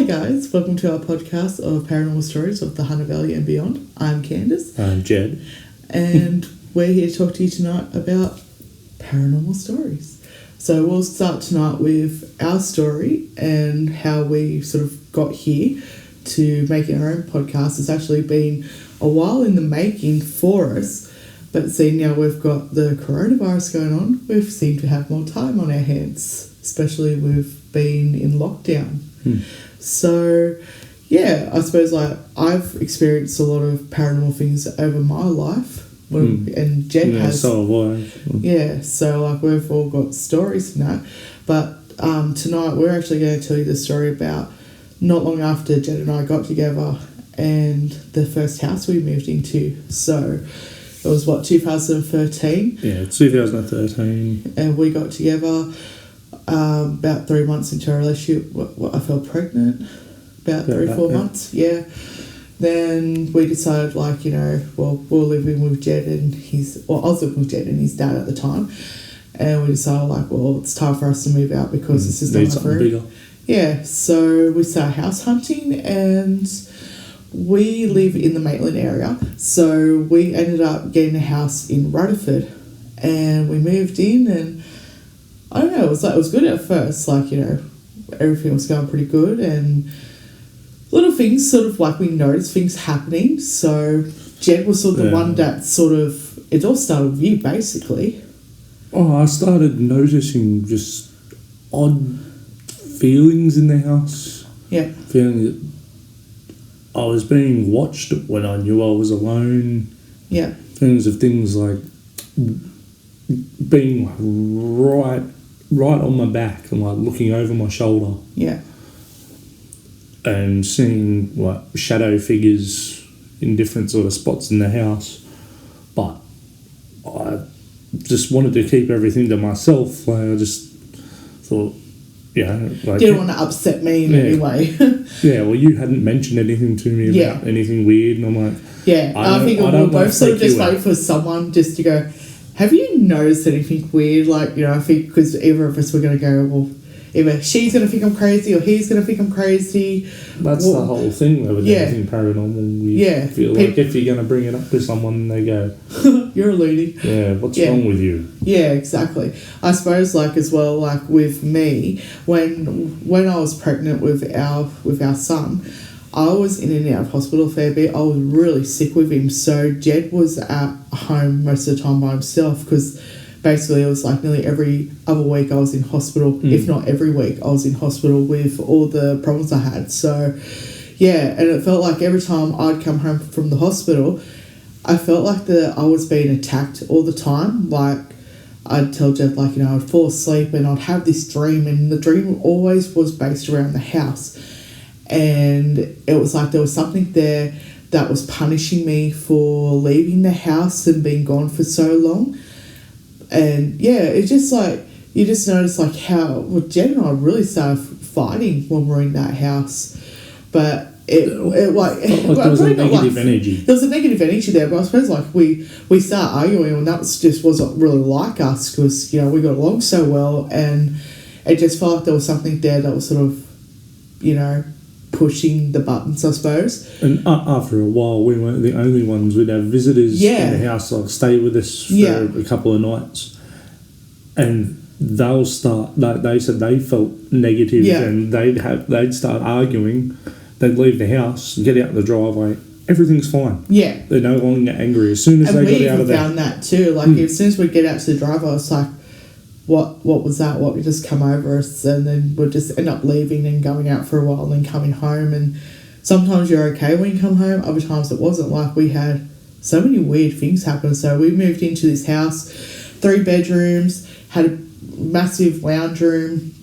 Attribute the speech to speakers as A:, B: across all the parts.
A: Hi guys, welcome to our podcast of paranormal stories of the Hunter Valley and beyond. I'm Candice.
B: I'm Jed.
A: And we're here to talk to you tonight about paranormal stories. So we'll start tonight with our story and how we sort of got here to making our own podcast. It's actually been a while in the making for us, but seeing now we've got the coronavirus going on, we seem to have more time on our hands, especially with being in lockdown. So, yeah, I suppose I've experienced a lot of paranormal things over my life, and Jed has.
B: So have I.
A: Yeah, so we've all got stories from that. But tonight we're actually going to tell you the story about not long after Jed and I got together and the first house we moved into. So it was 2013?
B: Yeah, 2013.
A: And we got together. About 3 months into our relationship, I felt pregnant. About 3-4 months, yeah. Then we decided, we're living with Jed and I was living with Jed and his dad at the time. And we decided, it's time for us to move out because this is not enough room. Bigger. Yeah, so we started house hunting and we live in the Maitland area. So we ended up getting a house in Rutherford and we moved in and I don't know, it was good at first, everything was going pretty good and little things we noticed things happening. So Jed was sort of the one that it all started with you basically.
B: Oh, I started noticing just odd feelings in the house.
A: Yeah.
B: Feeling that I was being watched when I knew I was alone.
A: Yeah.
B: Feelings of things like being right on my back and looking over my shoulder.
A: Yeah.
B: And seeing shadow figures in different sort of spots in the house. But I just wanted to keep everything to myself. I just thought, didn't
A: want to upset me in any way.
B: Yeah, well, you hadn't mentioned anything to me about anything weird, and I'm like,
A: yeah, I think we'll both sort of just wait for someone just to go, have you noticed anything weird? I think because either of us were going to go, well, either she's going to think I'm crazy or he's going to think I'm crazy.
B: That's the whole thing with anything paranormal. You feel like if you're going to bring it up to someone, they go,
A: you're a loony.
B: Yeah, what's wrong with you? Yeah,
A: exactly. I suppose as well, with me, when I was pregnant with our son, I was in and out of hospital a fair bit. I was really sick with him. So Jed was at home most of the time by himself because basically it was nearly every other week I was in hospital, if not every week I was in hospital with all the problems I had. So, yeah, and it felt like every time I'd come home from the hospital, I felt like I was being attacked all the time. I'd tell Jed, I'd fall asleep and I'd have this dream and the dream always was based around the house. And it was there was something there that was punishing me for leaving the house and being gone for so long. And yeah, it's just you just notice how Jen and I really started fighting when we were in that house. But there
B: was a negative energy.
A: There was a negative energy there, but I suppose we started arguing and that wasn't really like us because, we got along so well and it just felt like there was something there that was sort of, pushing the buttons, I suppose.
B: And after a while, we weren't the only ones. We'd have visitors in the house, stay with us for a couple of nights. And they'll start, they said they felt negative and they'd start arguing. They'd leave the house and get out the driveway. Everything's fine. Yeah. They're no longer angry. As soon as they got out of there.
A: And we found that too. As soon as we get out to the driveway, it's what was that? What would just come over us and then we'd just end up leaving and going out for a while and then coming home. And sometimes you're okay when you come home. Other times it wasn't. We had so many weird things happen. So we moved into this house, 3 bedrooms, had a massive lounge room,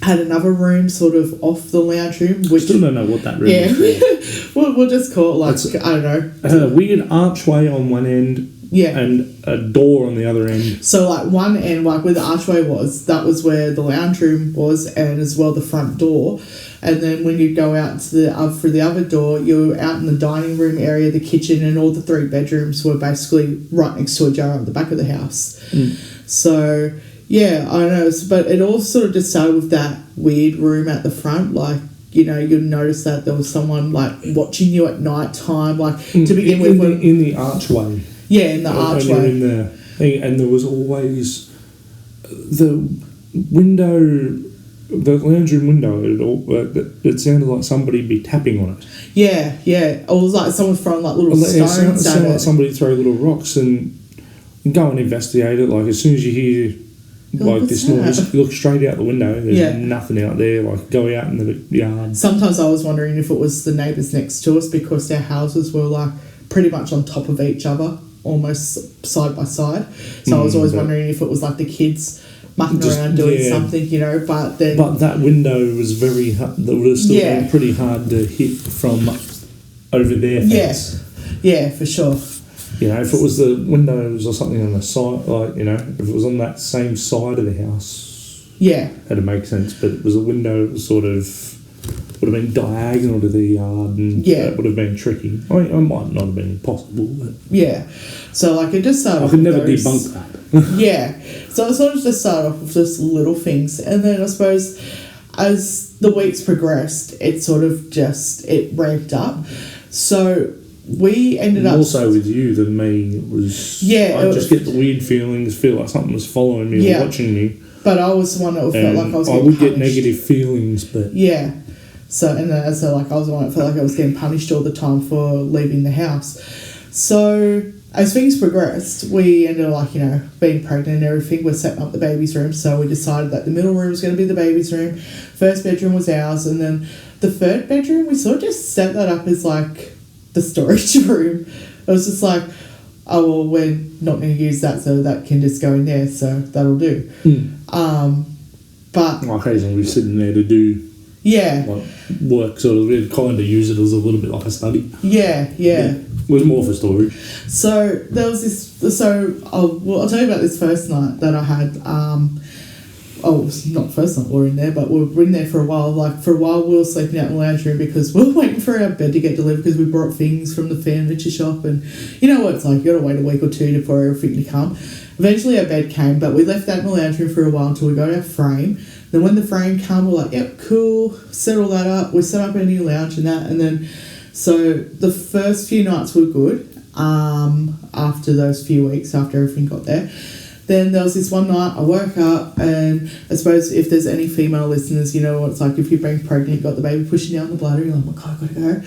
A: had another room sort of off the lounge room. Which,
B: still don't know what that room is
A: for. we'll just call it I don't know.
B: It had a weird archway on one end.
A: Yeah.
B: And a door on the other end.
A: So one end, where the archway was, that was where the lounge room was and as well the front door. And then when you go out to through the other door, you're out in the dining room area, the kitchen, and all the 3 bedrooms were basically right next to each other at the back of the house. So, Yeah, I know, but it all sort of just started with that weird room at the front. Like, you know, you'll notice that there was someone, like, watching you at night time, like, to begin with.
B: In the archway.
A: Yeah, in the archway.
B: In the thing, and there was always the window, the lounge room window, it sounded like somebody be tapping on it.
A: Yeah, yeah. Or it was like someone throwing, like, little stones at it. It
B: sounded like somebody throw little rocks, and go and investigate it. Like, as soon as you hear... like this noise, look straight out the window. There's nothing out there. Like, go out in the yard. Sometimes
A: I was wondering if it was the neighbours next to us, because their houses were like pretty much on top of each other, almost side by side. So I was always wondering if it was like the kids mucking around doing something, you know. But
B: that window was very hard. That would have still been pretty hard to hit from over their fence.
A: Yeah, for sure.
B: You know, if it was the windows or something on the side, like, you know, if it was on that same side of the house, that'd make sense. But it was a window that sort of would have been diagonal to the yard, and that would have been tricky. I mean, it might not have been impossible, but
A: so like it just started.
B: I could never debunk
A: that. So it sort of just started off with just little things, and then I suppose as the weeks progressed, it sort of it ramped up. So we ended up...
B: More so with you than me. It was... I just get the weird feelings, feel like something was following me or watching me.
A: But I was the one that felt like I was getting punished.
B: I would get negative feelings, but...
A: Yeah. So, like, I was the one that felt like I was getting punished all the time for leaving the house. So, as things progressed, we ended up, like, you know, being pregnant and everything. We're setting up the baby's room, so we decided that the middle room was going to be the baby's room. First bedroom was ours, and then the third bedroom, we sort of just set that up as, like... the storage room. It was just like, oh, well, we're not going to use that, so that can just go in there, so that'll do. But...
B: well, occasionally we're sitting there to do like work, sort of. We'd kind of use it as a little bit like a study.
A: Yeah.
B: It was more for storage.
A: So there was this... So I'll tell you about this first night that I had... it's not first night we were in there, but we were in there for a while. Like, for a while we were sleeping out in the lounge room because we were waiting for our bed to get delivered, because we brought things from the furniture shop, and you know what it's like, you got to wait a week or two for everything to come. Eventually our bed came, but we left that in the lounge room for a while until we got our frame. Then when the frame came, we're like, yep, cool, set all that up. We set up our new lounge and that, and then so the first few nights were good. After those few weeks, after everything got there, then there was this one night I woke up, and I suppose if there's any female listeners, you know what it's like if you're being pregnant, you've got the baby pushing down the bladder, you're like, oh my God, I gotta go.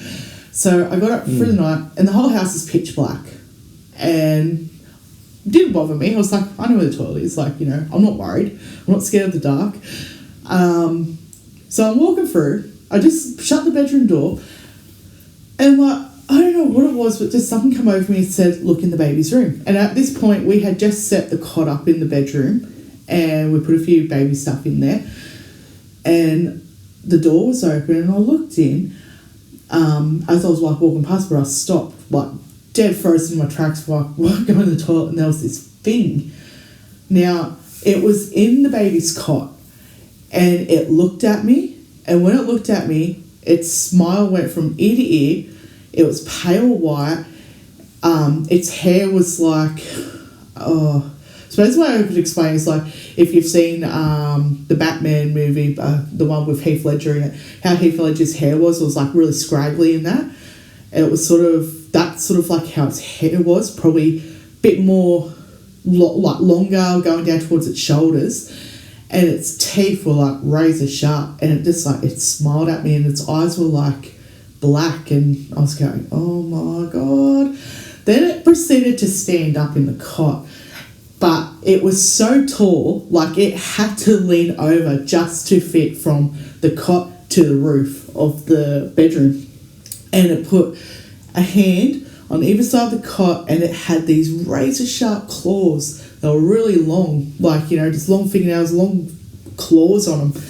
A: So I got up for the night, and the whole house is pitch black, and it didn't bother me. I was like, I know where the toilet is, like, you know, I'm not worried, I'm not scared of the dark. So I'm walking through, I just shut the bedroom door, and like, I don't know what it was, but just something come over me and said, look in the baby's room. And at this point, we had just set the cot up in the bedroom, and we put a few baby stuff in there, and the door was open, and I looked in. As I was like walking past, but I stopped, like dead frozen in my tracks, like going to the toilet, and there was this thing. Now, it was in the baby's cot, and it looked at me, and when it looked at me, its smile went from ear to ear. It was pale white. Its hair was like... I suppose the way I could explain is like, if you've seen the Batman movie, the one with Heath Ledger in it, how Heath Ledger's hair was like really scraggly in that. And it was sort of like how its hair was, probably a bit more like longer, going down towards its shoulders. And its teeth were like razor sharp. And it just like, it smiled at me, and its eyes were like black, and I was going, oh my God. Then it proceeded to stand up in the cot, but it was so tall, like it had to lean over just to fit from the cot to the roof of the bedroom. And it put a hand on either side of the cot, and it had these razor sharp claws. They were really long, like, you know, just long fingernails, long claws on them.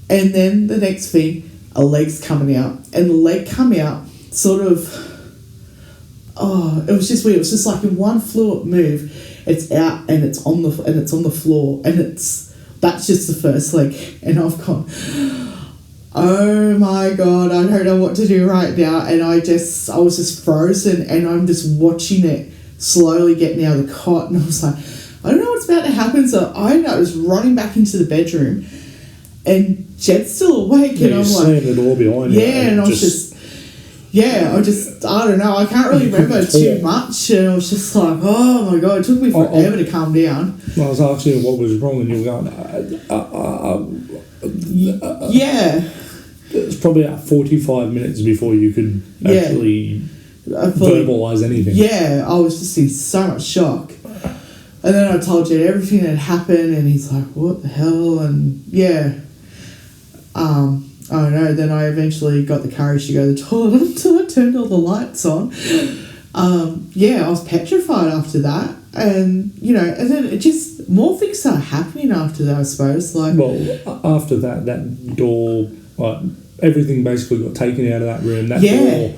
A: And then the next thing, a leg's coming out, and the leg come out sort of, it was just weird. It was just like in one fluid move, it's out, and it's on the floor, and that's just the first leg. And I've gone, oh my God, I don't know what to do right now. And I was just frozen, and I'm just watching it slowly getting out of the cot, and I was like, I don't know what's about to happen. So I was running back into the bedroom, and Jed's still awake, and I'm
B: slammed the door behind you.
A: And I was just, I don't know, I can't really remember too much, and I was just like, oh my God, it took me forever to calm down.
B: I was asking what was wrong, and you were going, It's probably about 45 minutes before you could actually verbalise anything. Yeah,
A: I was just in so much shock. And then I told Jed everything that had happened, and he's like, what the hell? And I don't know, then I eventually got the courage to go to the toilet until I turned all the lights on. I was petrified after that. And, and then it just, more things started happening after that, I suppose.
B: After that door, everything basically got taken out of that room. That door,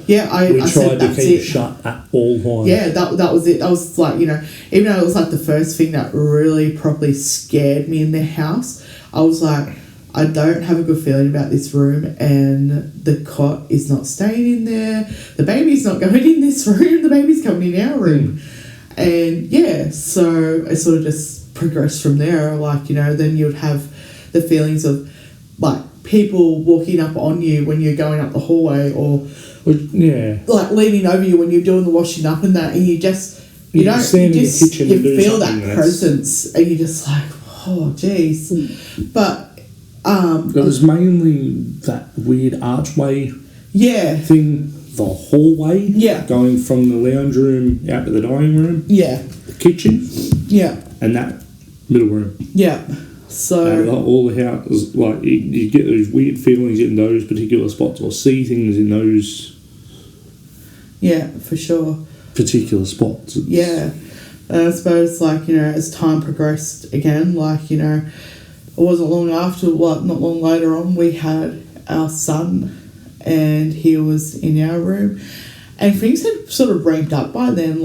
B: we tried to keep shut at all times.
A: Yeah, that was it. That was even though it was the first thing that really properly scared me in the house, I was like, I don't have a good feeling about this room, and the cot is not staying in there. The baby's not going in this room. The baby's coming in our room. And so it sort of just progressed from there. Then you'd have the feelings of people walking up on you when you're going up the hallway, or leaning over you when you're doing the washing up and that, and you feel that presence, and you're just like, oh jeez. But it was mainly that weird archway thing, the hallway going from the lounge room out to the dining room, the kitchen, and that middle room. So all the houses, you get those weird feelings in those particular spots, or see things in those for sure particular spots. And I suppose as time progressed again, it wasn't long after, not long later on, we had our son, and he was in our room, and things had sort of ramped up by then.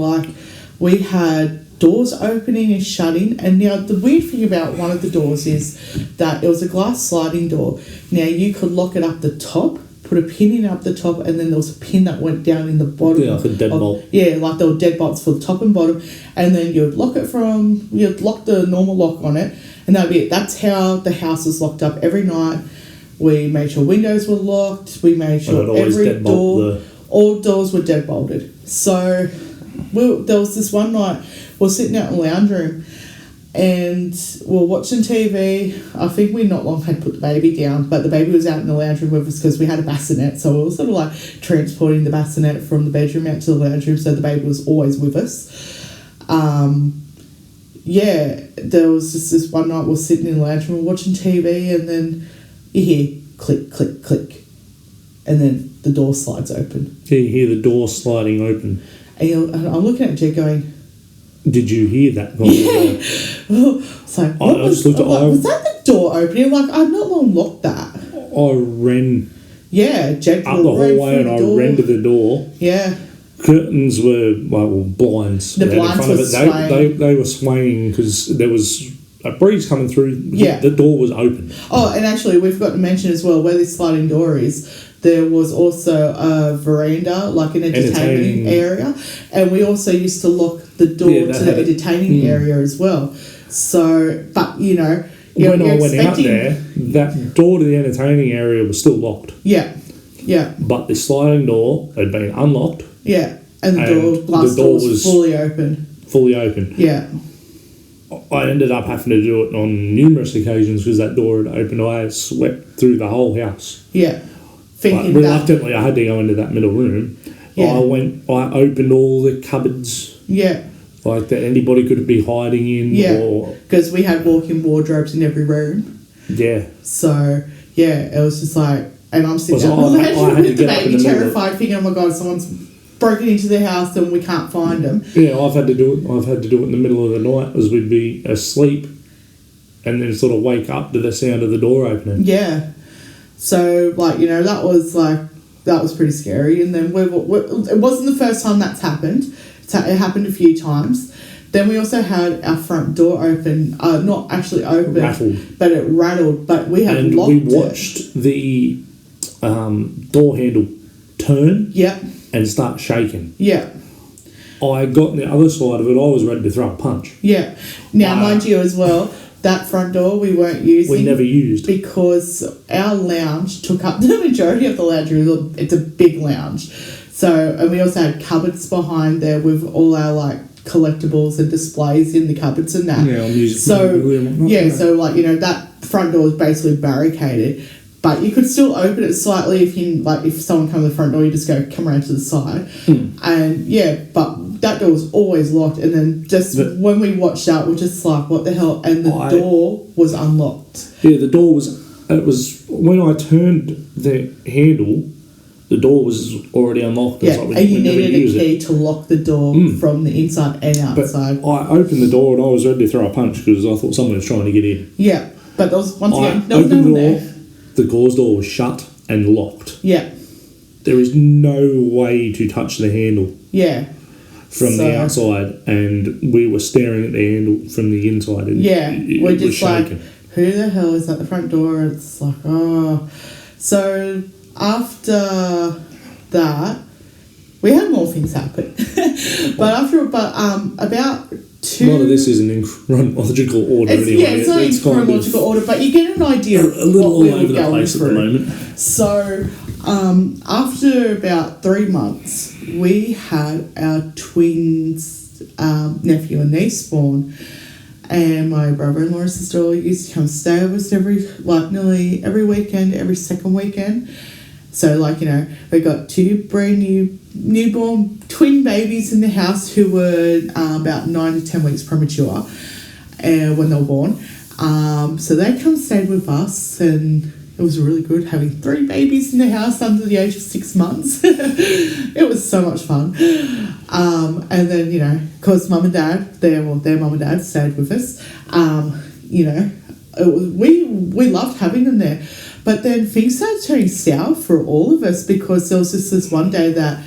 A: We had doors opening and shutting, and now the weird thing about one of the doors is that it was a glass sliding door. Now you could lock it up the top, put a pin in up the top, and then there was a pin that went down in the bottom. Yeah, like a deadbolt. There were deadbolts for the top and bottom, and then you'd lock the normal lock on it, and that'd be it. That's how the house was locked up every night. We made sure windows were locked. We made sure every door, all doors were deadbolted. So there was this one night, we're sitting out in the lounge room, and we're watching TV. I think we not long had put the baby down, but the baby was out in the lounge room with us because we had a bassinet, so we were sort of transporting the bassinet from the bedroom out to the lounge room, so the baby was always with us. There was just this one night we're sitting in the lounge room watching TV, and then you hear click, click, click, and then the door slides open. Yeah, you hear the door sliding open. And I'm looking at Jed going, did you hear that? It's like, was that the door opening? I've not long locked that. I ran Jed up the hallway, and I ran to the door. Yeah. Curtains were, blinds. The blinds were swaying. They were swaying because there was a breeze coming through. Yeah. The door was open. Oh, and actually, we forgot to mention as well, where this sliding door is, there was also a veranda, an entertaining area. And we also used to lock the door to the entertaining area as well. So, but, when I went out there, that door to the entertaining area was still locked. Yeah. Yeah. But the sliding door had been unlocked. Yeah. And the glass door was fully open. Fully open. Yeah. I ended up having to do it on numerous occasions because that door had opened. I swept through the whole house. Yeah. Reluctantly, I had to go into that middle room. Yeah. I opened all the cupboards. Yeah. That anybody could be hiding in. Yeah. Because we had walk-in wardrobes in every room. Yeah. So, it was just and I'm sitting there with the baby, terrified, thinking, oh my God, someone's broken into the house and we can't find them. Yeah, I've had to do it in the middle of the night, as we'd be asleep and then sort of wake up to the sound of the door opening. Yeah. So, that was pretty scary. And then it wasn't the first time that's happened. It happened a few times. Then we also had our front door open, not actually open, but it rattled. But we had locked it. And we watched the door handle turn and start shaking. Yeah. I got on the other side of it. I was ready to throw a punch. Yeah. Now, mind you as well, that front door we weren't using.
B: We never used.
A: Because our lounge took up the majority of the lounge room. It's a big lounge. So, and we also had cupboards behind there with all our, like, collectibles and displays in the cupboards and that.
B: Yeah, music.
A: So, like, you know, that front door was basically barricaded. But you could still open it slightly if someone comes to the front door, you just go, come around to the side. And, yeah, but that door was always locked. And then when we watched out, we're just like, what the hell? And the door was unlocked.
B: Yeah, the door was, when I turned the handle, the door was already unlocked.
A: Yeah, and you needed a key to lock the door from the inside and outside.
B: But I opened the door and I was ready to throw a punch because I thought someone was trying to get in.
A: Yeah, but there was, once again, no one there.
B: The gauze door was shut and locked.
A: Yeah.
B: There is no way to touch the handle.
A: Yeah.
B: From the outside, and we were staring at the handle from the inside. And
A: we're just like, who the hell is at the front door? It's like, oh. So after that, we had more things happen. About 2...
B: A lot of this is in chronological order anyway.
A: Yeah, it's not in chronological order, but you get an idea of
B: a little
A: what
B: all over the place
A: through.
B: At the moment.
A: So, after about 3 months, we had our twins, nephew and niece born, and my brother-in-law and sister-in-law used to come stay with us nearly every weekend, every second weekend. So, like, you know, we got 2 brand new newborn twin babies in the house who were about 9 to 10 weeks premature when they were born. So they come stayed with us, and it was really good having 3 babies in the house under the age of 6 months. It was so much fun. And then, you know, because mum and dad, their mum and dad stayed with us, you know, we loved having them there. But then things started turning sour for all of us because there was just this one day that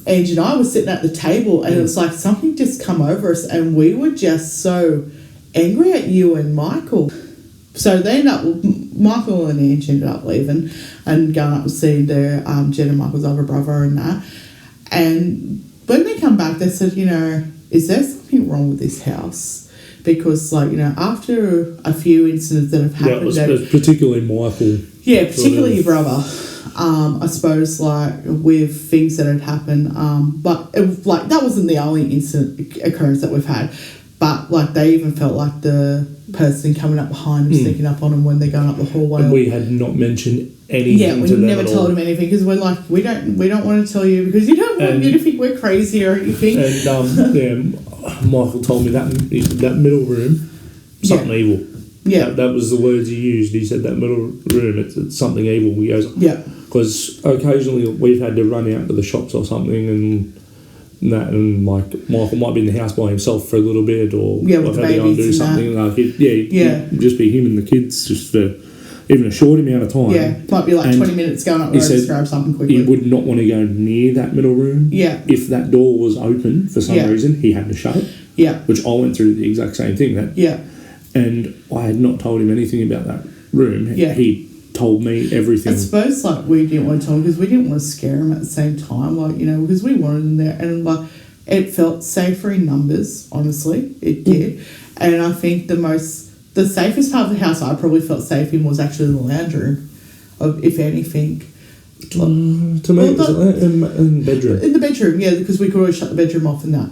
A: Angie and I were sitting at the table and it was like something just come over us and we were just so angry at you and Michael. So Michael and Angie ended up leaving and going up and seeing their Jen and Michael's other brother and that. And when they come back, they said, you know, is there something wrong with this house? Because, like, you know, after a few incidents that have happened...
B: Yeah, it was particularly Michael.
A: Yeah, particularly your brother. I suppose, like, with things that had happened. But, that wasn't the only occurrence that we've had. But, like, they even felt like the person coming up behind them, sneaking up on them when they're going up the hallway.
B: And we had not mentioned anything to them.
A: Yeah, we never told them anything because we're like, we don't want to tell you because you don't want you to think we're crazy or anything.
B: And, Michael told me that middle room, something evil. Yeah. That was the words he used. He said that middle room, it's something evil. He goes, because occasionally we've had to run out to the shops or something and that, and Michael might be in the house by himself for a little bit, or I've had to go and do something. Like just be him and the kids just for even a short amount of time.
A: Yeah, might be like 20 minutes going up the road to grab something quickly.
B: He would not want to go near that middle room.
A: Yeah.
B: If that door was open for some reason, he had to shut it.
A: Yeah.
B: Which I went through the exact same thing. And I had not told him anything about that room.
A: Yeah.
B: He told me everything.
A: I suppose, like, we didn't want to tell him because we didn't want to scare him at the same time, like, you know, because we wanted him there. And, like, it felt safer in numbers, honestly. It did. And I think the safest part of the house I probably felt safe in was actually the lounge room, if anything.
B: To me, it was in the bedroom. In
A: the bedroom, yeah, because we could always shut the bedroom off and that.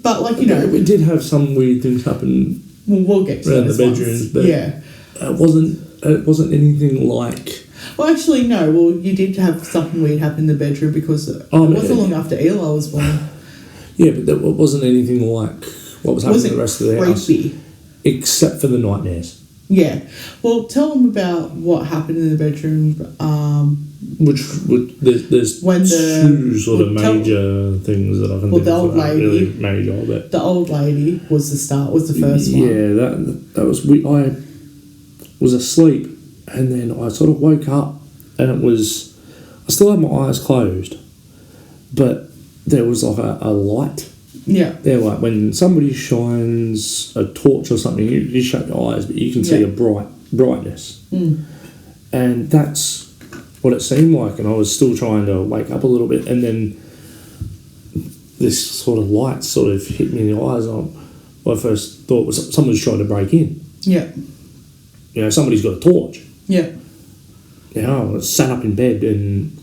A: But like, you know...
B: We did have some weird things happen
A: we'll get to
B: around the bedrooms, but it wasn't anything like...
A: Well, actually, no. Well, you did have something weird happen in the bedroom because it wasn't long after Eli was born.
B: Yeah, but it wasn't anything like what was happening in the rest of the house. Except for the nightmares.
A: Yeah. Well, tell them about what happened in the bedroom.
B: There's two sort of major things that I can think of.
A: The old lady.
B: Really major, but
A: the old lady was the first one.
B: Yeah, that was... I was asleep and then I sort of woke up and it was... I still had my eyes closed, but there was like a light.
A: Yeah.
B: They're like when somebody shines a torch or something, you shut your eyes, but you can see a brightness. And that's what it seemed like. And I was still trying to wake up a little bit. And then this sort of light sort of hit me in the eyes. And I first thought was someone's trying to break in.
A: Yeah.
B: You know, somebody's got a torch.
A: Yeah.
B: You know, I sat up in bed and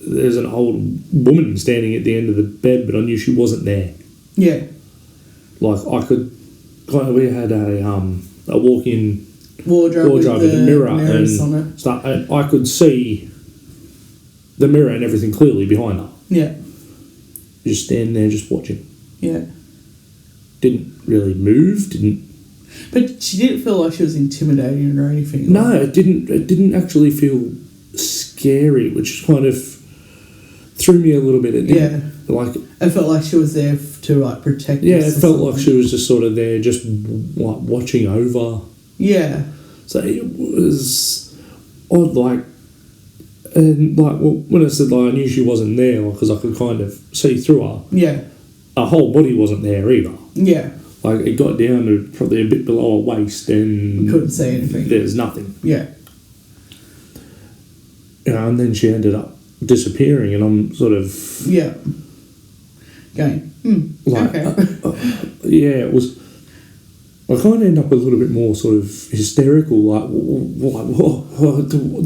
B: there's an old woman standing at the end of the bed, but I knew she wasn't there.
A: Yeah.
B: Like, we had a walk-in
A: wardrobe
B: with a mirror
A: and on it.
B: stuff, and I could see the mirror and everything clearly behind her.
A: Yeah.
B: Just standing there, just watching.
A: Yeah.
B: Didn't really move.
A: But she didn't feel like she was intimidating or anything.
B: No, it didn't. It didn't actually feel scary, which kind of threw me a little bit. It didn't, like,
A: it felt like she was there to like protect.
B: Yeah, it felt like she was just sort of there, just like watching over.
A: Yeah.
B: So it was odd, like, and like, well, when I said like I knew she wasn't there, because I could kind of see through her.
A: Yeah.
B: Her whole body wasn't there either.
A: Yeah. Like,
B: it got down to probably a bit below her waist, and
A: couldn't see anything.
B: There's nothing.
A: Yeah.
B: You know, and then she ended up disappearing, and I'm sort of
A: going.
B: Like,
A: okay.
B: Yeah, it was. I kind of end up a little bit more sort of hysterical, like what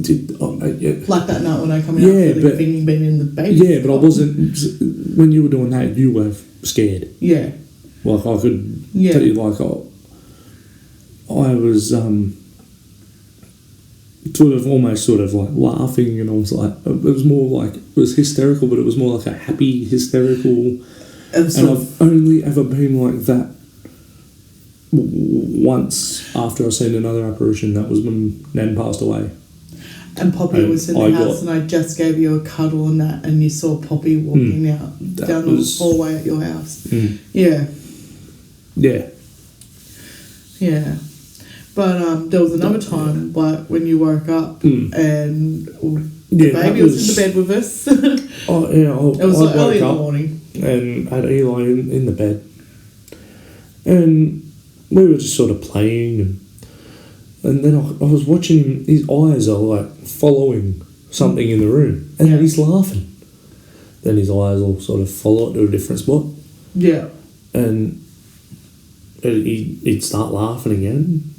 B: did
A: like that night when I come out for the thing being in the baby.
B: Yeah, but I wasn't. When you were doing that, you were scared.
A: Yeah.
B: Like, I could tell you, like, I was sort of like laughing, and I was like, it was more like, it was hysterical, but it was more like a happy hysterical. And I've only ever been like that once after I seen another apparition. That was when Nan passed away.
A: And Poppy was in the house, and I just gave you a cuddle and that, and you saw Poppy walking out down the hallway at your house. Yeah.
B: Yeah.
A: Yeah. But there was another time, like, when you woke up and the baby was in the bed with us.
B: Oh, yeah.
A: It was like early in the morning.
B: And had Eli in the bed. And we were just sort of playing, and then I was watching him. His eyes are like following something in the room, and then he's laughing. Then his eyes will sort of follow it to a different spot.
A: Yeah.
B: And he'd start laughing again.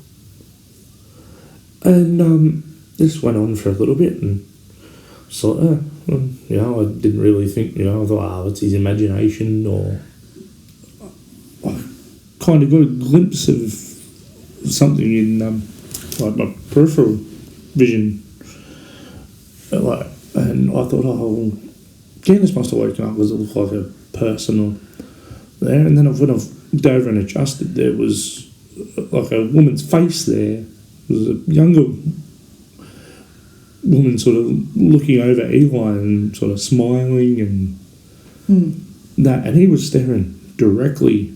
B: And this went on for a little bit, and so, you know, I didn't really think, you know, I thought, it's his imagination, or I kind of got a glimpse of something in like my peripheral vision, and I thought, Candace must have woken up because it looked like a person there. And then when I've dove and adjusted, there was like a woman's face there. It was a younger woman sort of looking over Eli and sort of smiling and that, and he was staring directly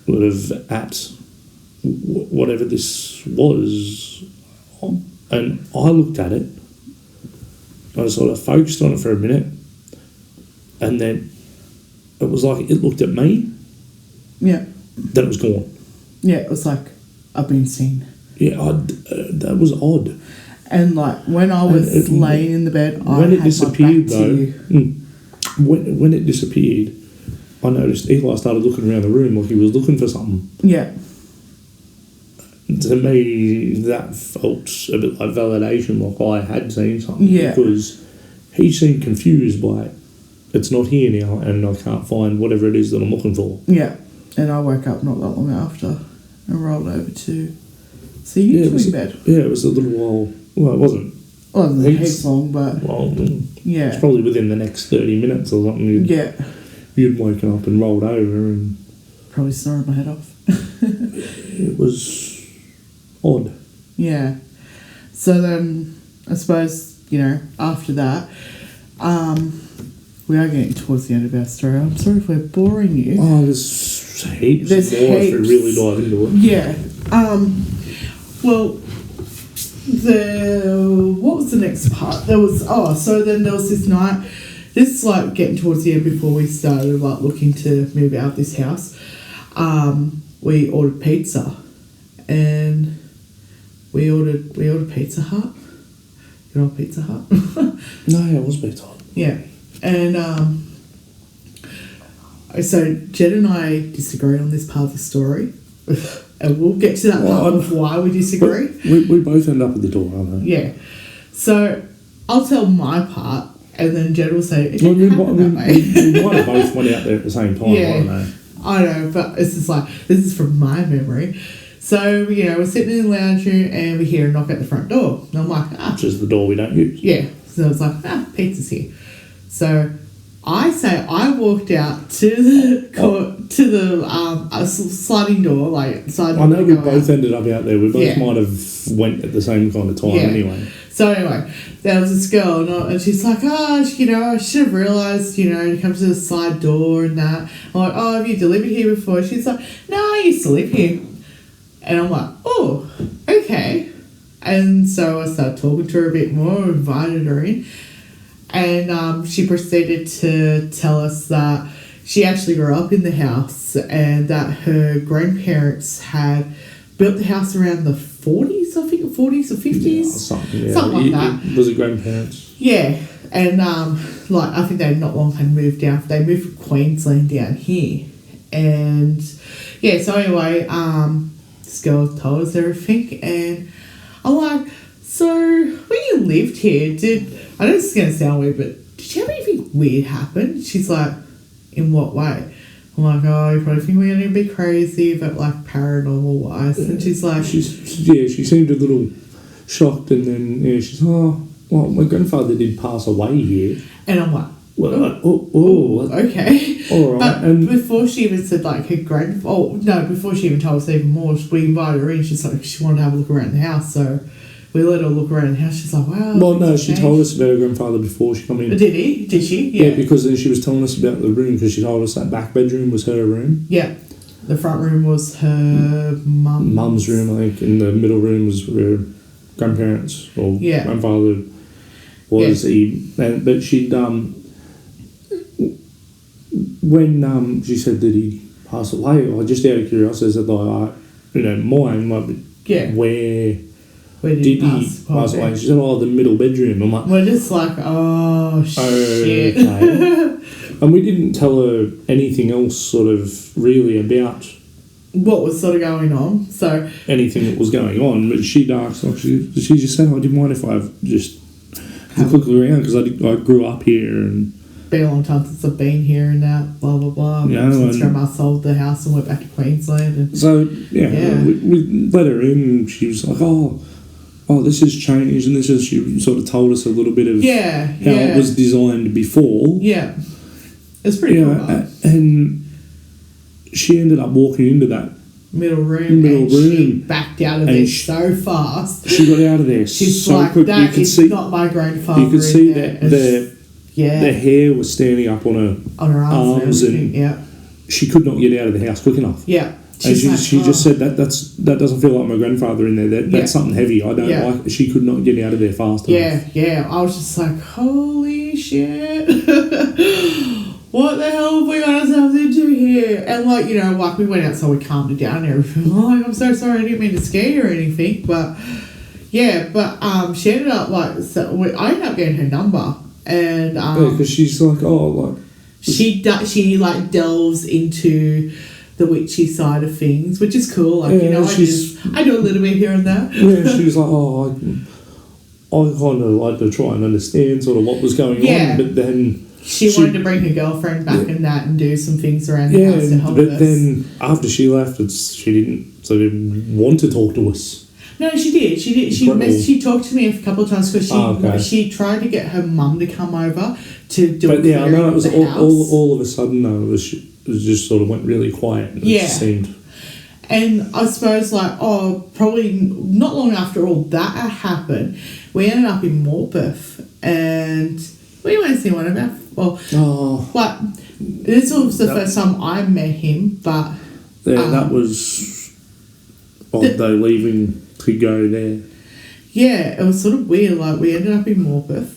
B: sort of at whatever this was, and I looked at it. I sort of focused on it for a minute, and then it was like it looked at me.
A: Yeah.
B: Then it was gone.
A: Yeah, it was like, I've been seen.
B: Yeah, that was odd.
A: And like when I was laying in the bed, when it disappeared though,
B: when it disappeared, I noticed Eli started looking around the room like he was looking for something.
A: Yeah.
B: To me, that felt a bit like validation, like I had seen something.
A: Yeah.
B: Because he seemed confused by it. It's not here now, and I can't find whatever it is that I'm looking for.
A: Yeah. And I woke up not that long after and rolled over to see you in bed.
B: Yeah, it was a little while. Well, it wasn't.
A: Well, it wasn't heaps long, but...
B: Well,
A: yeah.
B: It's probably within the next 30 minutes or something. You'd woken up and rolled over and...
A: Probably snoring my head off.
B: It was odd.
A: Yeah. So then, I suppose, you know, after that, we are getting towards the end of our story. I'm sorry if we're boring you.
B: Oh, there's heaps more if we really dive into it.
A: Yeah. Well, what was the next part? So then there was this night. This is like getting towards the end before we started like looking to move out of this house. We ordered pizza, and we ordered Pizza Hut. You know Pizza Hut?
B: No, it was Pizza Hut.
A: Yeah, and So Jen and I disagree on this part of the story. And we'll get to that part of why we disagree.
B: We both end up at the door, aren't we?
A: Yeah. So I'll tell my part, and then Jen will say,
B: we might have both went out there at the same time, I don't know.
A: I know, but it's just like, this is from my memory. So, we're sitting in the lounge room and we hear a knock at the front door. And I'm like,
B: which is the door we don't use.
A: Yeah. So I was like, pizza's here. So I say I walked out to the sliding door, like side door.
B: I know we both ended up out there. We both might have went at the same kind of time anyway.
A: So anyway, there was this girl, and she's like, I should have realised, to come to the side door and that. I'm like, have you delivered here before? She's like, no, I used to live here. And I'm like, oh, okay. And so I started talking to her a bit more, invited her in. And she proceeded to tell us that she actually grew up in the house and that her grandparents had built the house around the 40s, I think, 40s or 50s. Something like that.
B: Was it grandparents?
A: Yeah. And, I think they not long had moved down. They moved from Queensland down here. And, so anyway, this girl told us everything. And I'm like, so when you lived here, I know this is going to sound weird, but did you have anything weird happen? She's like, in what way? I'm like, you probably think we're going to be crazy, but paranormal wise. And she's like...
B: she seemed a little shocked, and then she's, my grandfather did pass away here.
A: And I'm like,
B: okay.
A: All right. But before she even said, her before she even told us even more, we invited her in. She's like, she wanted to have a look around the house, so we let her look around the house. She's like, wow.
B: Well, no, she told us about her grandfather before she came in.
A: Did she?
B: Yeah, because then she was telling us about the room, because she told us that back bedroom was her room.
A: Yeah. The front room was her mum's
B: room, I think, and the middle room was her grandparents, or grandfather was. But she'd... when she said that he passed away, just out of curiosity, I said, where did he pass away? She said, the middle bedroom. I'm like...
A: We're just like, shit.
B: Okay. And we didn't tell her anything else sort of really about...
A: what was sort of going on, so...
B: anything that was going on, but she'd asked, she just said, I didn't mind if I just look around, because I grew up here and...
A: been a long time since I've been here and that, blah, blah, blah. Since Grandma sold the house and went back to Queensland. And
B: so, we let her in, and she was like, this has changed, and she sort of told us a little bit of how it was designed before.
A: Yeah. It's pretty cool.
B: And she ended up walking into that
A: middle room. She backed out of there so fast.
B: She got out of there so
A: like,
B: quick.
A: That is not my grandfather.
B: You could see that the hair was standing up on her arms and she could not get out of the house quick enough.
A: Yeah.
B: And she just said that doesn't feel like my grandfather in there. That's something heavy. I don't like it. She could not get out of there fast enough.
A: Yeah. I was just like, holy shit. What the hell have we got ourselves into here? And we went out, so we calmed her down and everything. I'm so sorry, I didn't mean to scare you or anything. But she ended up I ended up getting her number. And
B: because she's like,
A: she delves into the witchy side of things, which is cool. I do a little bit here and there.
B: Yeah, she was like, I kind of like to try and understand sort of what was going on, but then
A: she wanted to bring her girlfriend back and that and do some things around the house to help us.
B: But then after she left, she didn't sort of want to talk to us.
A: No, she did. She talked to me a couple of times because she tried to get her mum to come over to do it.
B: But I know it was all of a sudden though. It was just sort of went really quiet. It seemed.
A: And I suppose probably not long after all that happened, we ended up in Morpeth and we went to see one of our. This was the first time I met him, but
B: that was they leaving to go there.
A: Yeah, it was sort of weird. We ended up in Morpeth.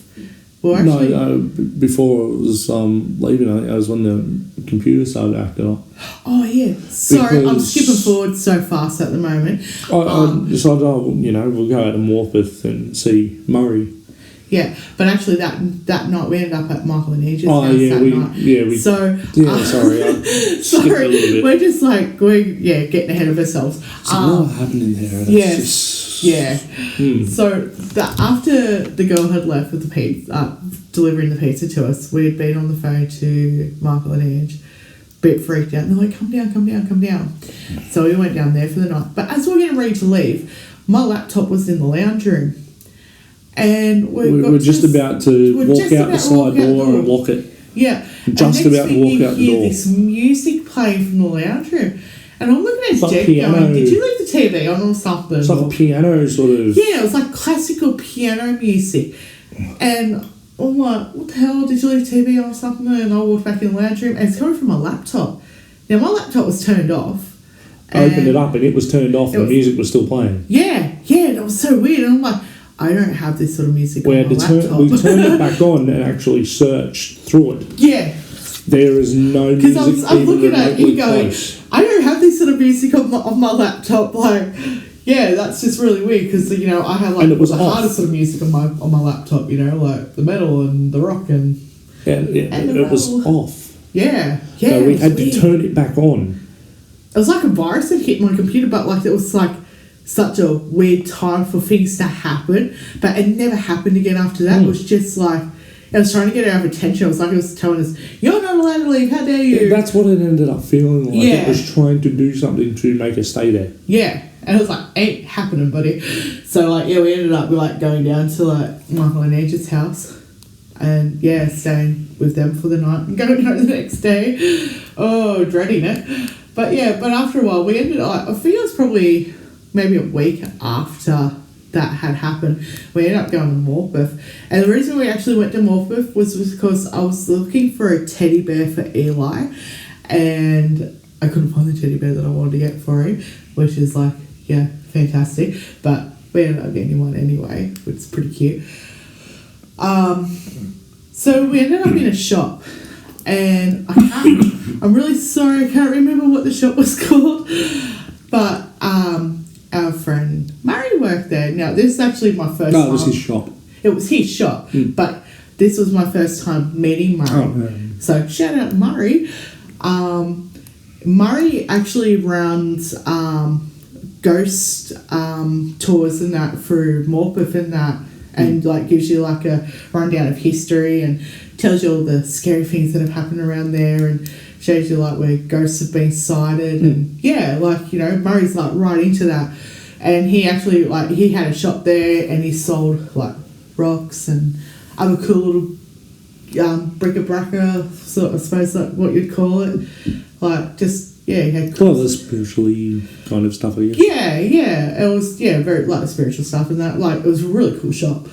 B: Before it was leaving, I was when the computer started acting up.
A: Oh yeah, sorry, I'm skipping forward so fast at the moment.
B: I decided, we'll go out to Morpeth and see Murray.
A: Yeah, but actually that night we ended up at Michael and Age's
B: house
A: that night.
B: Sorry,
A: we're just like getting ahead of ourselves.
B: There's a lot happening there.
A: So after the girl had left with the pizza, delivering the pizza to us, we had been on the phone to Michael and Age, bit freaked out, and they're like, come down. So we went down there for the night. But as we were getting ready to leave, my laptop was in the lounge room. And we were
B: just about to walk out the side door and lock it.
A: Yeah.
B: Just about to walk out the door.
A: This music playing from the lounge room. And I'm looking at Jed going, did you leave the TV on or something?
B: It's like a piano sort of...
A: Yeah, it was like classical piano music. And I'm like, what the hell, did you leave the TV on or something? And I walked back in the lounge room and it's coming from my laptop. Now, my laptop was turned off.
B: I opened it up and it was turned off and the music was still playing.
A: Yeah, and it was so weird. And I'm like, I don't have this sort of music on my laptop.
B: We turned it back on and actually searched through it.
A: Yeah.
B: There is no music.
A: Because I'm looking at you going, I don't have this sort of music on my laptop. Like, yeah, that's just really weird because, you know, I have like the hardest sort of music on my laptop, you know, like the metal and the rock and
B: it was off.
A: Yeah.
B: So we had to turn it back on.
A: It was like a virus that hit my computer, but like it was like such a weird time for things to happen, but it never happened again after that. It was just like, it was trying to get our attention. It was like it was telling us, you're not allowed to leave, how dare you?
B: Yeah, that's what it ended up feeling like. It was trying to do something to make us stay there.
A: Yeah, and it was like, ain't happening, buddy. So like, we ended up like going down to like Michael and Age's house and staying with them for the night and going home the next day. Oh, dreading it. But after a while we ended up, I think it was probably maybe a week after that had happened, we ended up going to Morpeth. And the reason we actually went to Morpeth was because I was looking for a teddy bear for Eli and I couldn't find the teddy bear that I wanted to get for him, which is like, fantastic. But we ended up getting one anyway, which is pretty cute. So we ended up in a shop and I'm really sorry, I can't remember what the shop was called, but our friend Murray worked there. Now, this is actually my first time.
B: No, it was his shop.
A: It was his shop, but this was my first time meeting Murray. So, shout out to Murray. Murray actually runs ghost tours and that through Morpeth and that, and like gives you like a rundown of history and tells you all the scary things that have happened around there and shows you like where ghosts have been sighted and like, you know, Murray's like right into that. And he actually like, he had a shop there and he sold like rocks and other cool little bric-a-brac, sort of, I suppose like what you'd call it. Like just, he had
B: cool. Well, the spiritually kind of stuff, I guess.
A: It was, very like spiritual stuff and that. Like, it was a really cool shop.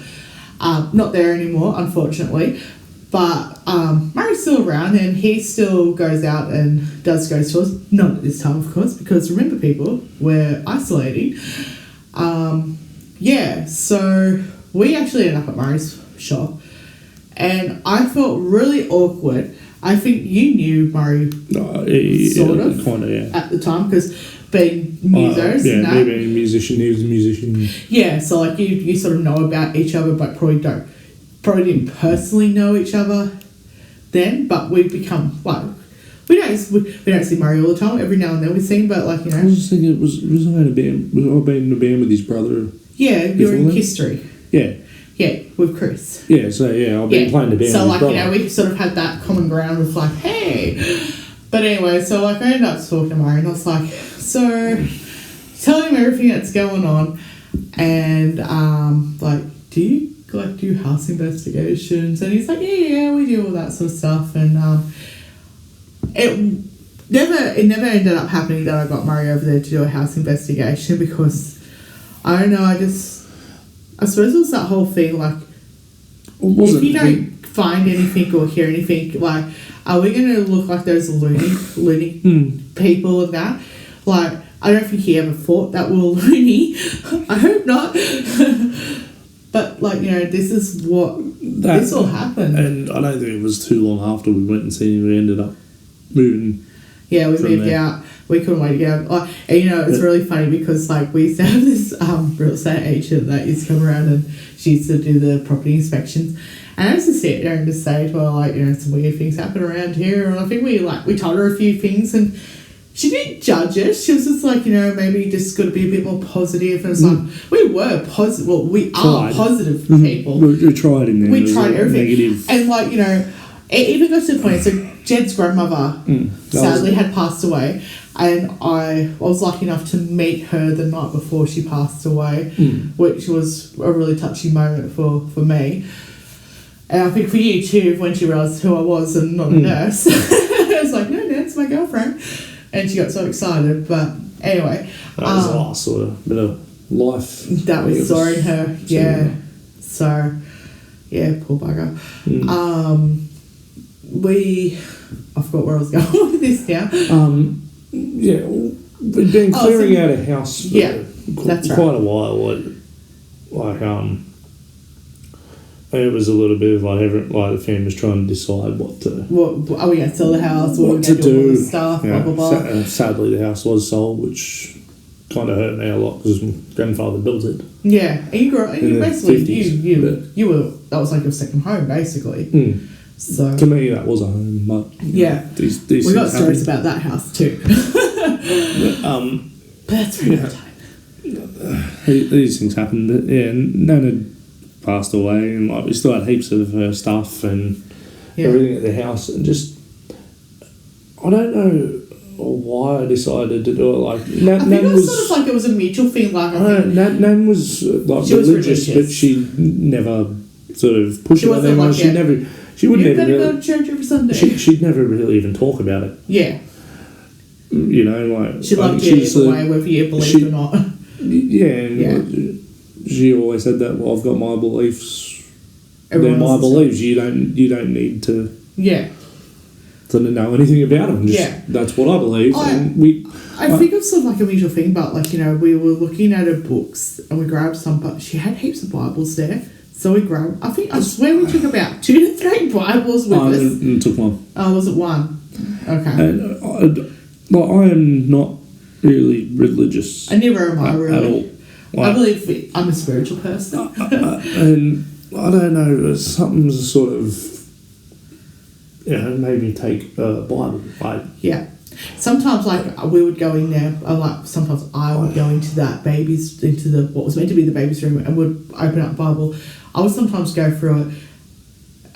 A: Not there anymore, unfortunately. But Murray's still around and he still goes out and does ghost tours. Not at this time, of course, because remember, people, we're isolating. So we actually ended up at Murray's shop and I felt really awkward. I think you knew Murray sort of,
B: kind of,
A: at the time, because being musos.
B: Me being a musician, he was a musician.
A: Yeah, so like you sort of know about each other, but probably didn't personally know each other then, but we've become like we don't see Murray all the time. Every now and then we see him, but like, you know.
B: I was just thinking, was I in a band? Was I in a band with his brother?
A: Yeah, you're in history.
B: Yeah.
A: Yeah, with Chris.
B: Yeah, so I've been playing the band.
A: So like,
B: with his brother.
A: you know, we sort of had that common ground with like, hey. But anyway, so like I ended up talking to Murray and I was like, so telling him everything that's going on and like, do you like do house investigations? And he's like, yeah, we do all that sort of stuff. And it never ended up happening that I got Murray over there to do a house investigation because I don't know, I suppose it was that whole thing like, if you don't find anything or hear anything, like, are we going to look like those loony people and that? Like, I don't think he ever thought that we were loony. I hope not. But, like, you know, this all happened.
B: And I don't think it was too long after we went and seen him, we ended up moving
A: Yeah, we moved out. We couldn't wait to get out. Oh, and you know, it's really funny because like we used to have this real estate agent that used to come around and she used to do the property inspections. And I used to sit there and just say to her, like, you know, some weird things happen around here. And I think we told her a few things and she didn't judge it. She was just like, you know, maybe just got to be a bit more positive. And it's like, we were positive. Well, we are positive people.
B: We tried in there.
A: We tried everything. Negative. And like, you know, it even got to the point, so Jed's grandmother sadly had passed away. And I was lucky enough to meet her the night before she passed away, which was a really touching moment for me. And I think for you too, when she realised who I was and not a nurse. I was like, no, that's my girlfriend. And she got so excited. But anyway.
B: That was the last sort of bit of life.
A: That was sorry her. Yeah. So, yeah, poor bugger. I forgot where I was going with this now.
B: Yeah, we've been clearing out a house for quite a while. It was a little bit of like the family's trying to decide what to...
A: What are we going to sell the house? What are we going to do? All this stuff, blah, blah, blah.
B: Sadly, the house was sold, which kind of hurt me a lot because my grandfather built it.
A: Yeah, and you were that was like your second home, basically. So
B: to me, that was a home. But
A: yeah,
B: these
A: we got stories about that house too. But that's for another time.
B: These things happened. Yeah, Nan had passed away, and like we still had heaps of her stuff and everything at the house, and just I don't know why I decided to do it. Like Nan
A: was sort of like it was a mutual thing. Like
B: Nan was like religious, but she never sort of pushed it on anyone. She would never really
A: go to church every Sunday.
B: She'd never really even talk about it.
A: Yeah.
B: You know, like
A: she loved you either way, whether you believed or not.
B: Yeah. She always said that. Well, I've got my beliefs. They're my beliefs. You don't need to.
A: Yeah.
B: To know anything about them. That's what I believe.
A: I think it's sort of like a mutual thing, but like, you know, we were looking at her books and we grabbed some, but she had heaps of Bibles there. So we grabbed, I swear we took about 2 to 3 Bibles with us.
B: I took one.
A: Oh, was it one? Okay.
B: And I am not really religious.
A: And never am I really.
B: At all. Like,
A: I believe I'm a spiritual person.
B: And I don't know, something's sort of, you know, made me take a Bible.
A: Yeah. Sometimes, like, we would go in there, sometimes I would go into what was meant to be the baby's room and would open up the Bible. I would sometimes go through it.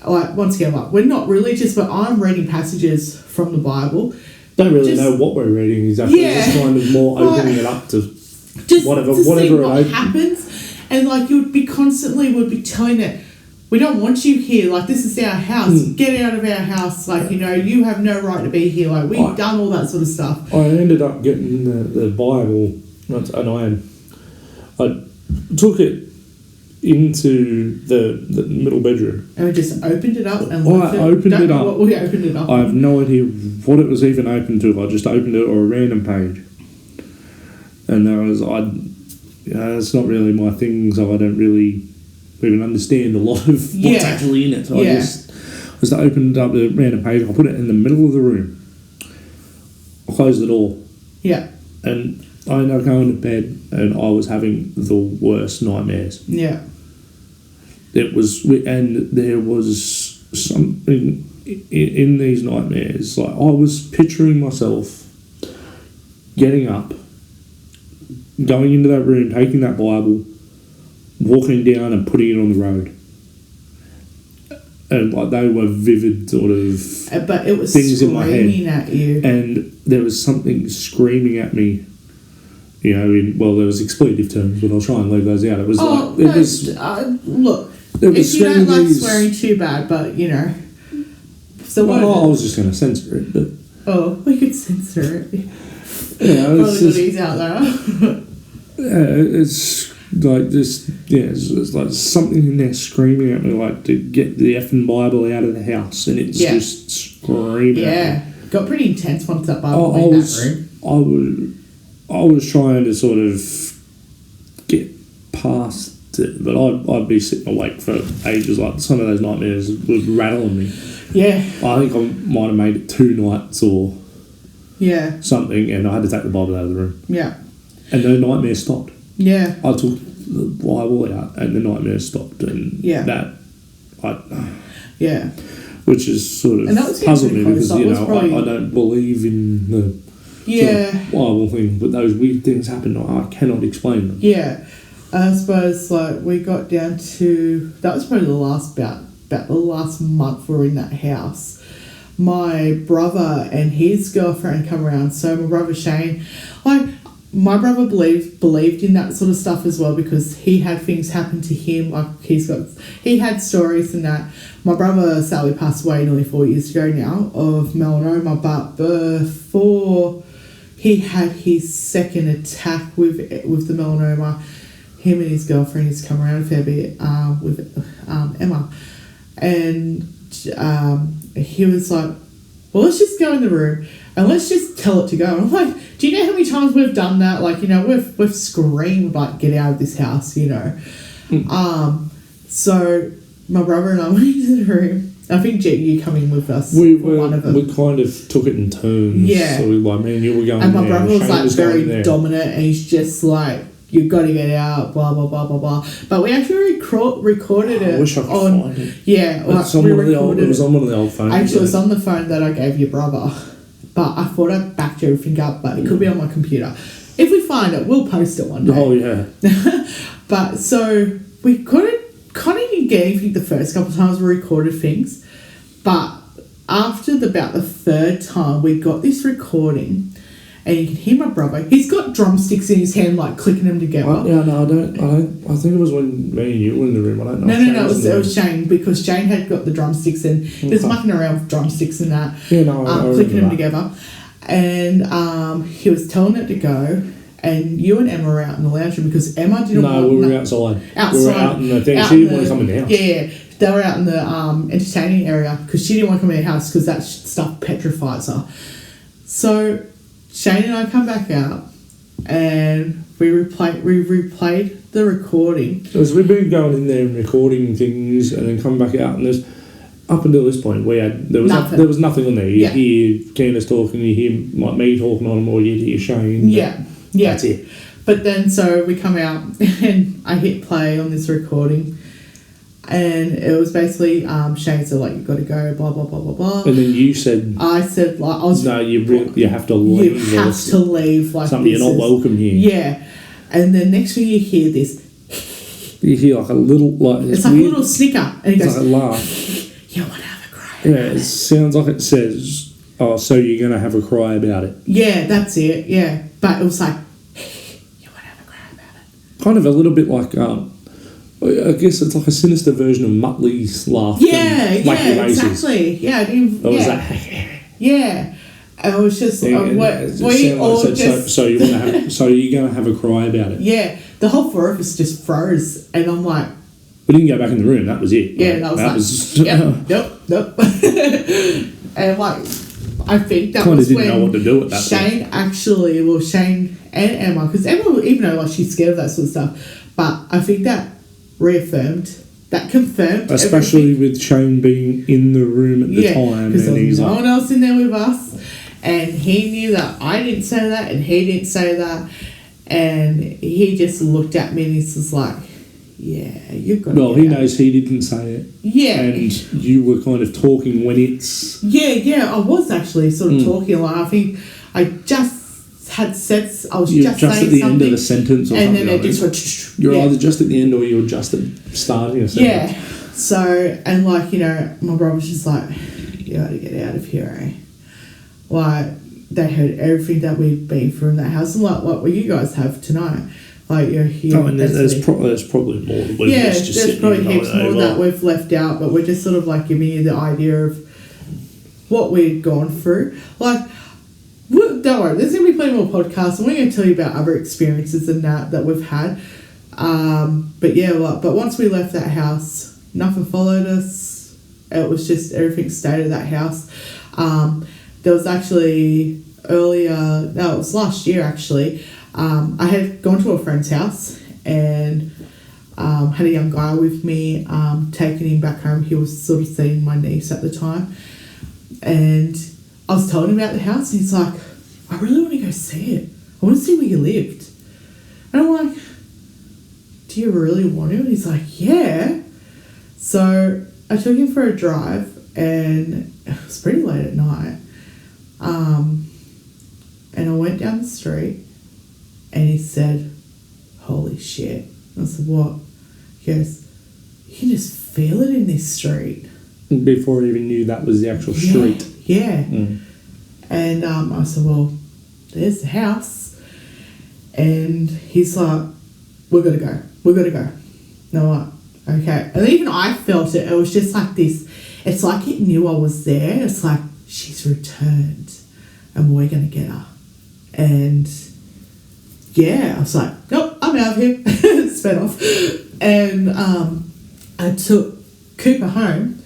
A: Like, once again, like, we're not religious, but I'm reading passages from the Bible.
B: Don't really know what we're reading exactly. Just kind of more opening it up to whatever
A: see what happens. And, like, you would be telling it, we don't want you here. Like, this is our house. Get out of our house. Like, you know, you have no right to be here. Like, we've done all that sort of stuff.
B: I ended up getting the Bible, and I took it into the middle bedroom.
A: And we just opened it up and
B: We opened it up. I have no idea what it was even open to. I just opened it or a random page. And it's not really my thing, so I don't really even understand a lot of what's actually in it. So I just opened up the random page, I put it in the middle of the room. I closed the door.
A: Yeah.
B: And I ended up going to bed and I was having the worst nightmares.
A: Yeah.
B: There was something in these nightmares. Like, I was picturing myself getting up, going into that room, taking that Bible, walking down and putting it on the road. And like, they were vivid sort of
A: but it was
B: things in my head.
A: At you.
B: And there was something screaming at me. You know, there was expletive terms, but I'll try and leave those out. It was look,
A: if you don't like swearing too bad, but you know. So
B: I was just going to censor it, but.
A: Oh, we could censor it.
B: Yeah, it's
A: just out there.
B: Yeah, it's like this. Yeah, it's like something in there screaming at me, like to get the effing Bible out of the house, and it's just screaming.
A: Yeah, got pretty intense once that Bible went in that room.
B: I was trying to sort of get past it, but I'd be sitting awake for ages. Like, some of those nightmares would rattle me.
A: Yeah.
B: I think I might have made it 2 nights or
A: Yeah.
B: something, and I had to take the Bible out of the room.
A: Yeah.
B: And the nightmare stopped.
A: Yeah.
B: I took the Bible out, and the nightmare stopped, and
A: yeah.
B: Which is sort of puzzled me because, you know, I don't believe in the sort of Bible thing, but those weird things happen. I cannot explain them.
A: Yeah. I suppose, like, we got down to... That was probably the last... About the last month we were in that house. My brother and his girlfriend come around. So my brother Shane... Like, my brother believed in that sort of stuff as well because he had things happen to him. Like, he had stories and that. My brother Sally passed away nearly 4 years ago now of melanoma, but before he had his second attack with the melanoma, him and his girlfriend has come around a fair bit with Emma, and he was like, well, let's just go in the room and let's just tell it to go. And I'm like, do you know how many times we've done that? Like, you know, we've screamed like, get out of this house, you know. So my brother and I went into the room. I think Jet, you come in with us. One of them.
B: We kind of took it in turns.
A: Yeah.
B: So like, me and you were going
A: and my
B: there.
A: brother was like very dominant, and he's just like, you've got to get out, blah blah blah blah blah. But we actually recorded it.
B: I wish I could find it.
A: Yeah,
B: it was on one of the old phones.
A: Actually, it was on the phone that I gave your brother, but I thought I backed everything up. But it could be on my computer. If we find it, we'll post it one day.
B: Oh yeah.
A: But so we kind of gave the first couple of times we recorded things, but after about the third time we got this recording. And you can hear my brother. He's got drumsticks in his hand, like clicking them together.
B: I don't. I think it was when me and you were in the room. I don't know.
A: No. It was Shane, because Shane had got the drumsticks and he was mucking around with drumsticks and that.
B: Yeah, no, I
A: clicking them together. And he was telling it to go. And you and Emma were out in the lounge room because Emma didn't.
B: No, we were outside. We were out in the thing. She didn't want to come in the house.
A: Yeah, they were out in the entertaining area because she didn't want to come in the house because that stuff petrifies her. So Shane and I come back out and we replayed the recording.
B: Because we've been going in there and recording things and then come back out, and there's up until this point there was nothing on there. You hear Candace talking, you hear me talking on them, or you hear Shane.
A: Yeah. That's it. But then so we come out and I hit play on this recording. And it was basically Shane said, like, you've got to go, blah blah blah blah blah.
B: And then you said,
A: I said, like, I was,
B: no, you have to leave.
A: You have to leave. Like,
B: something, you're not welcome here.
A: Yeah. And then next thing you hear this,
B: you hear like a little, like,
A: it's like weird, a little snicker, and he goes,
B: like a laugh.
A: You want to have a cry?
B: Yeah, it sounds like it says, oh, so you're gonna have a cry about it.
A: Yeah, that's it. Yeah, but it was like, you want to have a cry about it.
B: Kind of a little bit like I guess it's like a sinister version of Muttley's laugh.
A: Yeah, exactly. Yeah,
B: was that.
A: Yeah, and it was just we all just.
B: So you want to have? So you're going to have a cry about it?
A: Yeah, the whole four of us just froze, and I'm like,
B: we didn't go back in the room. That was it.
A: Yeah, that was yep. And like, I think that
B: kind
A: was
B: of didn't
A: when
B: know what to do at that point.
A: Shane and Emma, because Emma, even though like she's scared of that sort of stuff, but I think that confirmed,
B: especially everything. With Shane being in the room at the time,
A: because there was no one else in there with us, and he knew that I didn't say that and he didn't say that, and he just looked at me and he's just like, yeah, you've got to
B: well, he knows he didn't say it.
A: Yeah.
B: And you were kind of talking when it's...
A: Yeah, I was actually sort of talking, like, I think I just had said, I was
B: you're
A: just
B: saying
A: saying
B: the
A: something.
B: End of the sentence or
A: and
B: something.
A: And then it just went...
B: You're either just at the end or you're just at starting a sentence.
A: Yeah. So, and like, you know, my brother was just like, you got to get out of here, eh? Like, they heard everything that we've been through in that house, and like what you guys have tonight. Like, you're here.
B: Oh, and there's probably more that we've just
A: there's probably heaps more that we've left out, but we're just sort of like giving you the idea of what we've gone through. Like, don't worry, there's going to be plenty more podcasts, and we're going to tell you about other experiences and that we've had. But yeah, but once we left that house, nothing followed us. It was just everything stayed at that house. There was actually it was last year actually. I had gone to a friend's house and had a young guy with me, taking him back home. He was sort of seeing my niece at the time, and I was telling him about the house, and he's like, I really want to go see it. I want to see where you lived. And I'm like, do you really want to? And he's like, yeah. So I took him for a drive, and it was pretty late at night. And I went down the street, and he said, holy shit. I said, what? He goes, you can just feel it in this street.
B: Before I even knew that was the actual street.
A: Yeah. And I said, well, there's the house. And he's like, we've got to go. And I'm like, okay. And even I felt it. It was just like this. It's like it knew I was there. It's like, she's returned and we're going to get her. And yeah, I was like, nope, I'm out of here. Sped off. And I took Cooper home,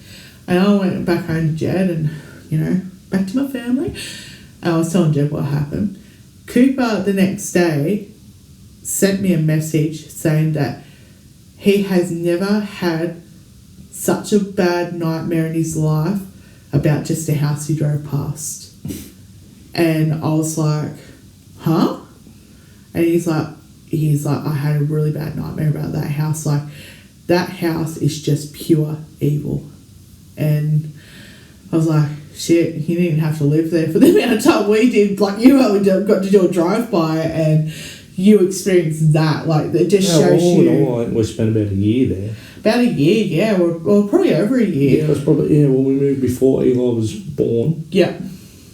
A: and I went back home to Jed and, back to my family. And I was telling Jed what happened. Cooper, the next day, sent me a message saying that he has never had such a bad nightmare in his life about just a house he drove past. And I was like, huh? And he's like, I had a really bad nightmare about that house. Like, that house is just pure evil. And I was like, shit, you didn't have to live there for the amount of time we did. Like, you only got to do a drive-by, and you experienced that. Like, it just shows you.
B: We spent about a year there.
A: About a year, yeah. Well, probably over a year.
B: Yeah, it was probably, when we moved before Eli was born.
A: Yeah.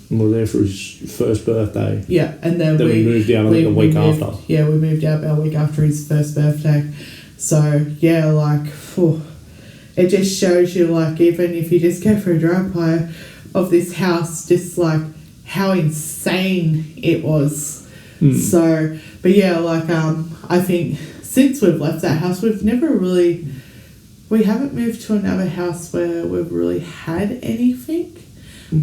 B: And we were there for his first birthday.
A: Yeah, and then
B: we moved out a week after.
A: Yeah, we moved out about a week after his first birthday. So, yeah, like, it just shows you, like, even if you just go for a drive-by of this house, just, like, how insane it was. So, but, yeah, like, I think since we've left that house, we haven't moved to another house where we've really had anything.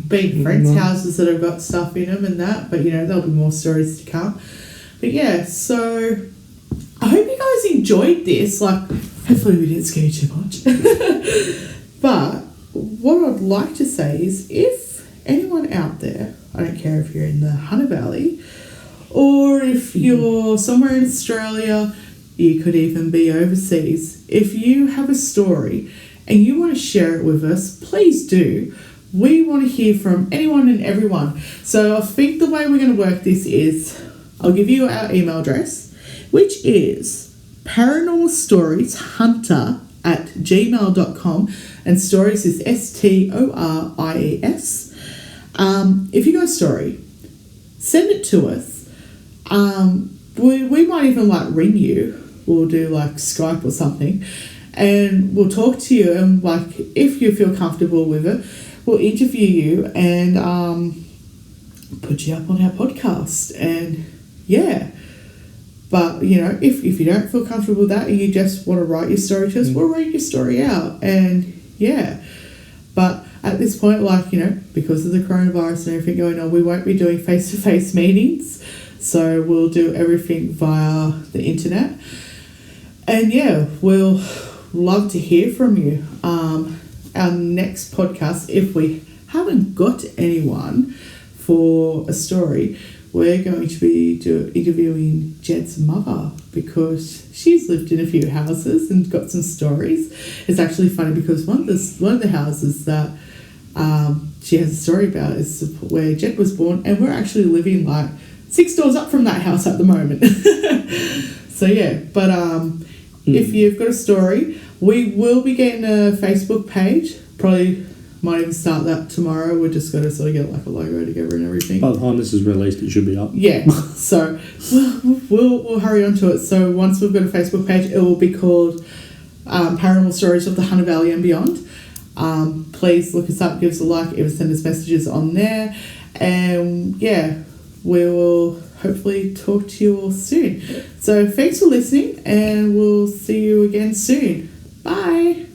A: Been friends' houses that have got stuff in them and that, but there'll be more stories to come. But yeah, so I hope you guys enjoyed this. Like, hopefully we didn't scare you too much. But what I'd like to say is, if anyone out there, I don't care if you're in the Hunter Valley or if you're somewhere in Australia, you could even be overseas. If you have a story and you want to share it with us, please do. We want to hear from anyone and everyone. So I think the way we're going to work this is, I'll give you our email address, which is paranormalstorieshunter@gmail.com, and stories is STORIES. If you got a story, send it to us. We might even ring you. We'll do Skype or something, and we'll talk to you, and if you feel comfortable with it, we'll interview you and put you up on our podcast. And yeah, but if you don't feel comfortable with that and you just want to write your story to us, we'll read your story out. And yeah, but at this point, because of the coronavirus and everything going on, we won't be doing face-to-face meetings, so we'll do everything via the internet. And yeah, we'll love to hear from you. Our next podcast, if we haven't got anyone for a story, we're going to be interviewing Jed's mother, because she's lived in a few houses and got some stories. It's actually funny because one of the houses that she has a story about is where Jed was born, and we're actually living 6 doors up from that house at the moment. So yeah, but if you've got a story, we will be getting a Facebook page. Probably might even start that tomorrow. We're just going to sort of get a logo together and everything.
B: By the time this is released, it should be up.
A: Yeah. So we'll hurry on to it. So once we've got a Facebook page, it will be called Paranormal Stories of the Hunter Valley and Beyond. Please look us up, give us a like, even send us messages on there. And yeah, we will hopefully talk to you all soon. So thanks for listening, and we'll see you again soon. Bye.